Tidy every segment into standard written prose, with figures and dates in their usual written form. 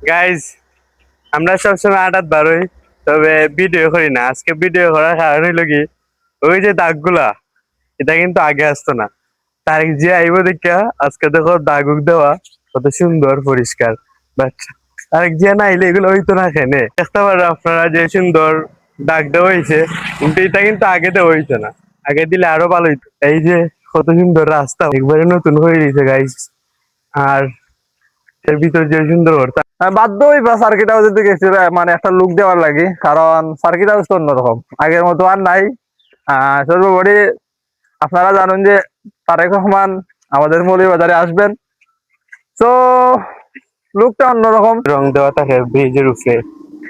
Guys, আমরা সবসময় আটাত বারোই, তবে ভিডিও করি না। আজকে ভিডিও করার কারণ হইলো কি, ওই যে দাগগুলা, এটা কিন্তু আগে আসতো না। তারিখ যে আইব দেখা আজকে দেখো দাগুক দেওয়া কত সুন্দর পরিষ্কার। বাট তারিখ যে না আইলে এগুলো হইতো না। খেনে দেখতে পারো আপনারা যে সুন্দর দাগ দেওয়া হয়েছে, কিন্তু এটা কিন্তু আগে দেওয়া হইতো না। আগে দিলে আরো ভালো হইতো। এই যে কত সুন্দর রাস্তা একবারে নতুন হয়ে গেছে গাইজ। আর এর ভিতর যে সুন্দর বাধ্য হই বা সার্কিট হাউসের দিকে মানে একটা লুক দেওয়ার লাগে, কারণ সার্কিট হাউস তো অন্যরকম, আগের মতো আর নাই। সর্বোপরি আপনারা জানেন যে তারেক রহমান আমাদের মৌলভীবাজারে আসবেন, তো লুকটা অন্যরকম। রং দেওয়া থাকে ব্রিজের উপরে,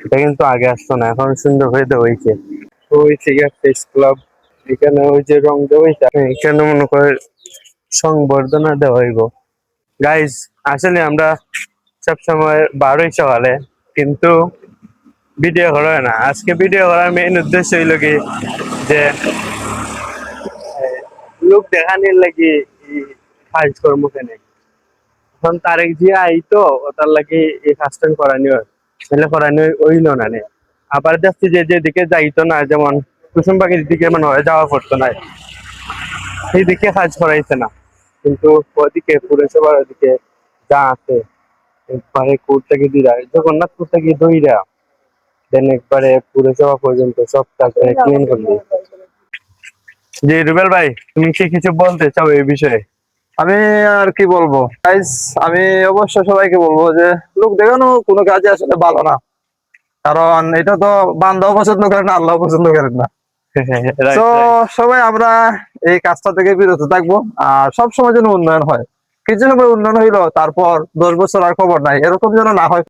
এটা কিন্তু আগে আসতো না, এখন সুন্দর হয়ে দেওয়া হয়েছে। ওই থেকে প্রেস ক্লাব, এখানে ওই যে রং দেওয়া হয়েছে, এখানে মনে করে সংবর্ধনা দেওয়া হইব। গাইজ, আসলে আমরা সবসময় বারোই সকালে, কিন্তু ভিডিও করা হয় না। আজকে ভিডিও করার মেইন উদ্দেশ্য হইল কি, যে লোক দেখানোর লাগি কাজকর্ম কেনে। এখন তারেক যে আইতো তার লাগে এই কাজটা করানি হয়, তাহলে করানি হইল না নে। আবার দেখছি যে যেদিকে যাইতো না, যেমন কুসুম পাখির দিকে মনে হয় যাওয়া পড়তো না, সেই দিকে কাজ করাইছে না। কিন্তু ওদিকে পুরসভার ওদিকে যা আছে, একবারে কোর্ট থেকে দিরা জগন্নাথ কোর্ট থেকে দইরা দেন একবারে পুরসভা পর্যন্ত সব কাজ ক্লিন করলি। জি রুবেল ভাই, তুমি কি কিছু বলতে চাও এই বিষয়ে? আমি আর কি বলবো গাইস, আমি অবশ্য সবাইকে বলবো যে লোক দেখানো কোনো কাজে আসলে ভালো না, কারণ এটা তো বান্দাও পছন্দ করেন না, আল্লাহ পছন্দ করেন না। তো রাইট রাইট। সবাই আমরা এই কাজটা থেকে বিরত থাকবো, আর সব সময় যেন উন্নয়ন হয়। কিছু সময় উন্নয়ন হইলো, তারপর 10 বছর আর খবর নাই, এরকম যেন না হয়।